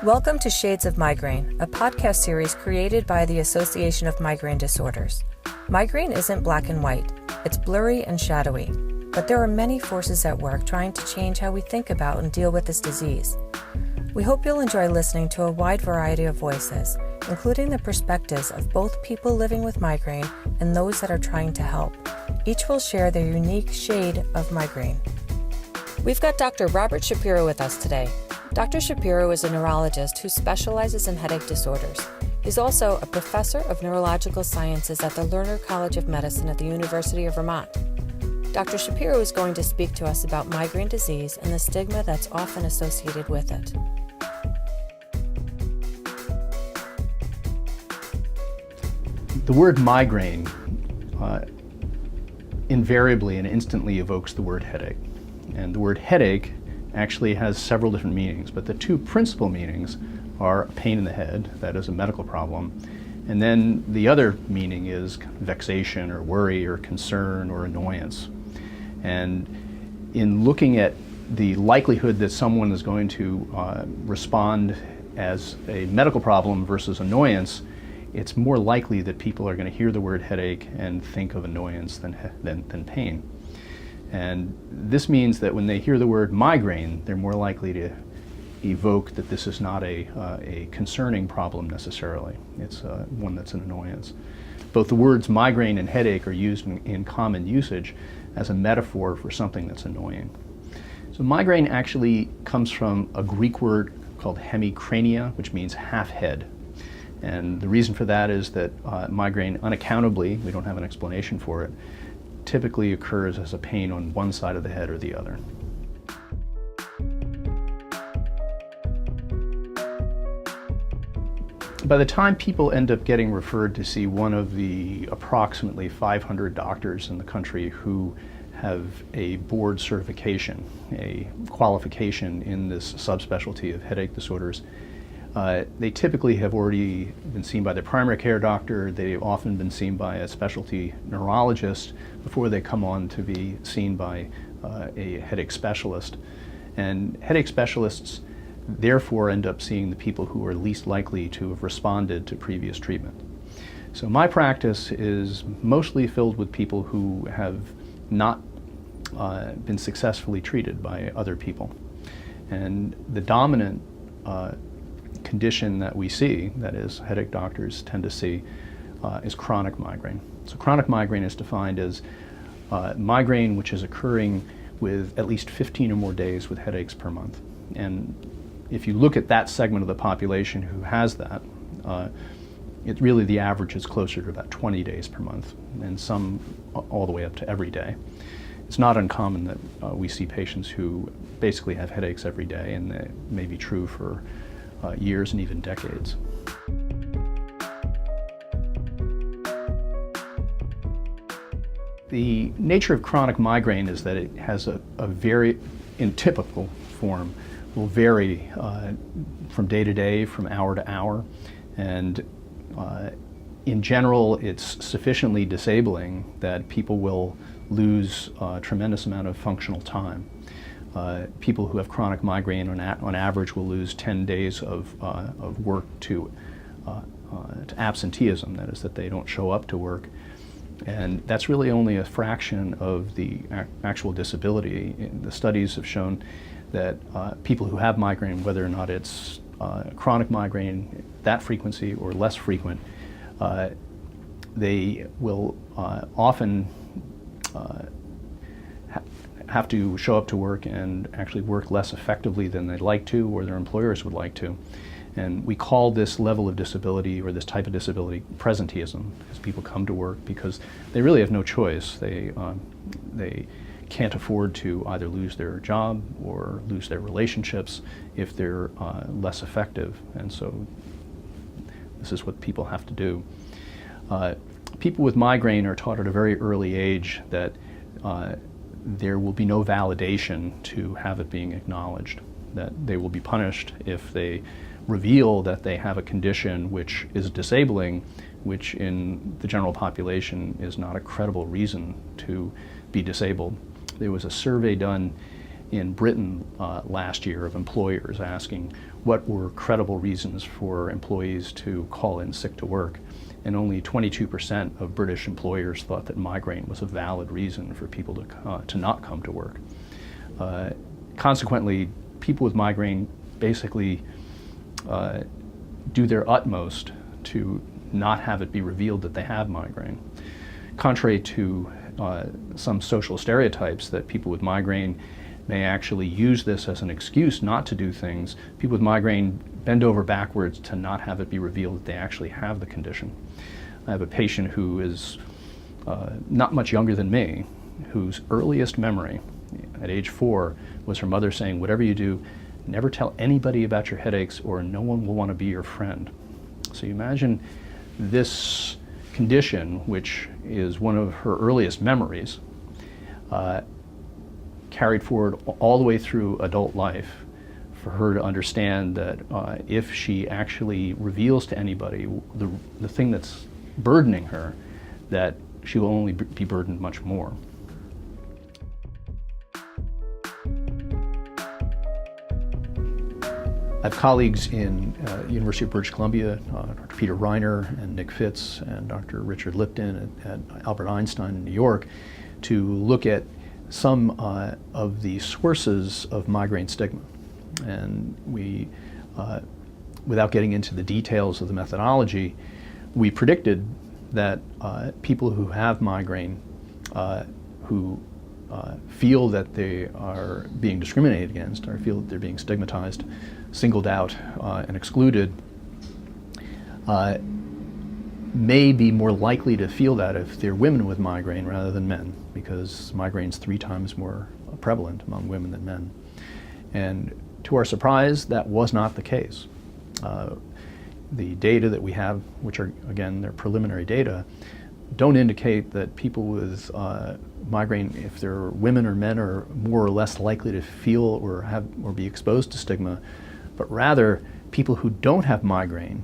Welcome to Shades of Migraine, a podcast series created by the Association of Migraine Disorders. Migraine isn't black and white, it's blurry and shadowy, but there are many forces at work trying to change how we think about and deal with this disease. We hope you'll enjoy listening to a wide variety of voices, including the perspectives of both people living with migraine and those that are trying to help. Each will share their unique shade of migraine. We've got Dr. Robert Shapiro with us today. Dr. Shapiro is a neurologist who specializes in headache disorders. He's also a professor of neurological sciences at the Lerner College of Medicine at the University of Vermont. Dr. Shapiro is going to speak to us about migraine disease and the stigma that's often associated with it. The word migraine invariably and instantly evokes the word headache. And the word headache actually has several different meanings, but the two principal meanings are pain in the head, that is a medical problem, and then the other meaning is vexation or worry or concern or annoyance. And in looking at the likelihood that someone is going to respond as a medical problem versus annoyance, it's more likely that people are going to hear the word headache and think of annoyance than pain. And this means that when they hear the word migraine, they're more likely to evoke that this is not a concerning problem necessarily. It's one that's an annoyance. Both the words migraine and headache are used in common usage as a metaphor for something that's annoying. So migraine actually comes from a Greek word called hemicrania, which means half head. And the reason for that is that migraine unaccountably, we don't have an explanation for it, typically occurs as a pain on one side of the head or the other. By the time people end up getting referred to see one of the approximately 500 doctors in the country who have a board certification, a qualification in this subspecialty of headache disorders, they typically have already been seen by their primary care doctor. They've often been seen by a specialty neurologist before they come on to be seen by a headache specialist. And headache specialists therefore end up seeing the people who are least likely to have responded to previous treatment. So my practice is mostly filled with people who have not been successfully treated by other people. And the dominant condition that we see, that is headache doctors tend to see, is chronic migraine. So chronic migraine is defined as migraine which is occurring with at least 15 or more days with headaches per month. And if you look at that segment of the population who has that, it really the average is closer to about 20 days per month, and some all the way up to every day. It's not uncommon that we see patients who basically have headaches every day, and that may be true for years and even decades. The nature of chronic migraine is that it has a very, in typical form, will vary from day to day, from hour to hour, and in general it's sufficiently disabling that people will lose a tremendous amount of functional time. People who have chronic migraine on average will lose 10 days of work to absenteeism, that is, that they don't show up to work. And that's really only a fraction of the actual disability. The studies have shown that people who have migraine, whether or not it's chronic migraine, that frequency or less frequent, they will often have to show up to work and actually work less effectively than they'd like to or their employers would like to. And we call this level of disability or this type of disability presenteeism, as people come to work because they really have no choice. They can't afford to either lose their job or lose their relationships if they're less effective, and so this is what people have to do. People with migraine are taught at a very early age that there will be no validation to have it being acknowledged, that they will be punished if they reveal that they have a condition which is disabling, which in the general population is not a credible reason to be disabled. There was a survey done in Britain last year of employers asking what were credible reasons for employees to call in sick to work. And only 22% of British employers thought that migraine was a valid reason for people to not come to work. Consequently, people with migraine basically do their utmost to not have it be revealed that they have migraine. Contrary to some social stereotypes that people with migraine may actually use this as an excuse not to do things, people with migraine bend over backwards to not have it be revealed that they actually have the condition. I have a patient who is not much younger than me, whose earliest memory at age 4 was her mother saying, "Whatever you do, never tell anybody about your headaches or no one will want to be your friend." So you imagine this condition, which is one of her earliest memories, carried forward all the way through adult life, for her to understand that if she actually reveals to anybody the thing that's burdening her, that she will only be burdened much more. I have colleagues in University of British Columbia, Dr. Peter Reiner and Nick Fitz and Dr. Richard Lipton at Albert Einstein in New York, to look at some of the sources of migraine stigma. And we, without getting into the details of the methodology, we predicted that people who have migraine, who feel that they are being discriminated against, or feel that they're being stigmatized, singled out, and excluded, may be more likely to feel that if they're women with migraine rather than men, because migraine's 3 times more prevalent among women than men. And to our surprise, that was not the case. The data that we have, which are, again, they're preliminary data, don't indicate that people with migraine, if they're women or men, are more or less likely to feel or be exposed to stigma, but rather people who don't have migraine,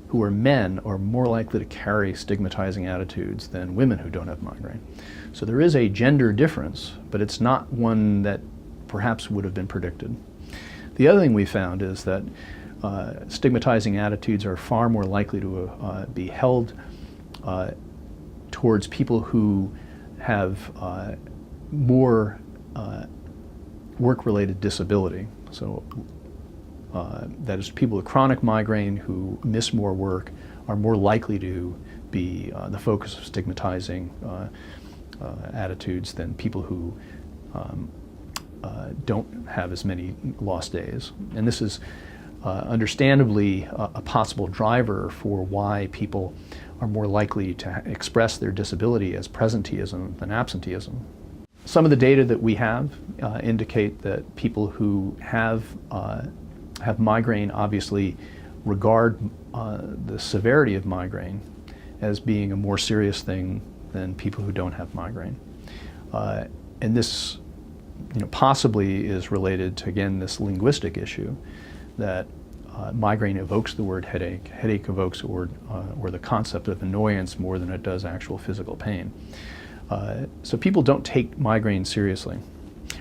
who are men, are more likely to carry stigmatizing attitudes than women who don't have migraine. So there is a gender difference, but it's not one that perhaps would have been predicted. The other thing we found is that stigmatizing attitudes are far more likely to be held towards people who have more work-related disability. So that is, people with chronic migraine who miss more work are more likely to be the focus of stigmatizing attitudes than people who don't have as many lost days. And this is understandably a possible driver for why people are more likely to express their disability as presenteeism than absenteeism. Some of the data that we have indicate that people who have migraine obviously regard the severity of migraine as being a more serious thing than people who don't have migraine. And this possibly is related to, again, this linguistic issue that migraine evokes the word headache, headache evokes or the concept of annoyance more than it does actual physical pain. So people don't take migraine seriously.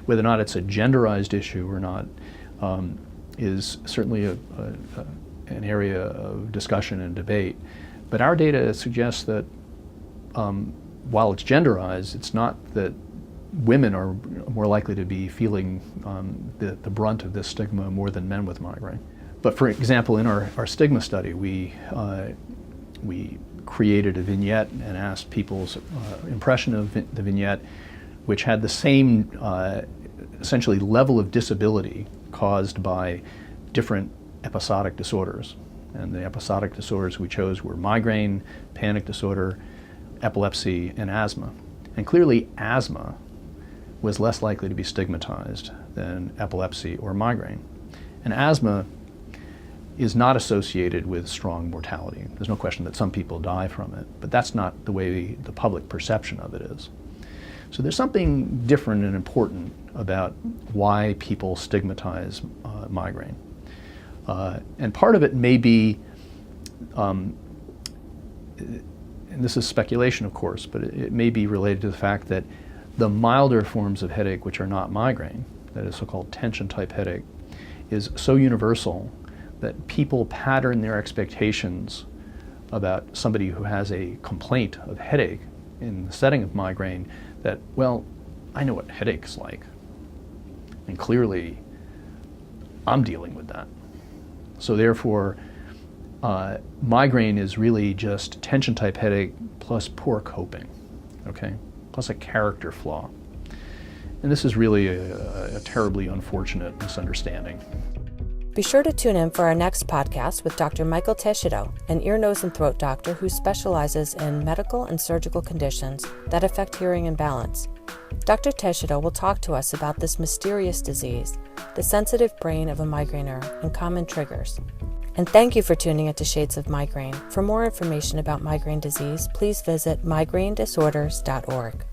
Whether or not it's a genderized issue or not is certainly an area of discussion and debate. But our data suggests that while it's genderized, it's not that women are more likely to be feeling the brunt of this stigma more than men with migraine. But for example, in our stigma study, we created a vignette and asked people's impression of the vignette, which had the same essentially level of disability caused by different episodic disorders. And the episodic disorders we chose were migraine, panic disorder, epilepsy, and asthma. And clearly asthma was less likely to be stigmatized than epilepsy or migraine. And asthma is not associated with strong mortality. There's no question that some people die from it, but that's not the way the public perception of it is. So there's something different and important about why people stigmatize migraine. And part of it may be, and this is speculation of course, but it may be related to the fact that the milder forms of headache, which are not migraine, that is so-called tension type headache, is so universal that people pattern their expectations about somebody who has a complaint of headache in the setting of migraine that, well, I know what headache's like. And clearly, I'm dealing with that. So therefore, migraine is really just tension-type headache plus poor coping, okay? Plus a character flaw. And this is really a terribly unfortunate misunderstanding. Be sure to tune in for our next podcast with Dr. Michael Teixeira, an ear, nose, and throat doctor who specializes in medical and surgical conditions that affect hearing and balance. Dr. Teixeira will talk to us about this mysterious disease, the sensitive brain of a migrainer, and common triggers. And thank you for tuning into Shades of Migraine. For more information about migraine disease, please visit migrainedisorders.org.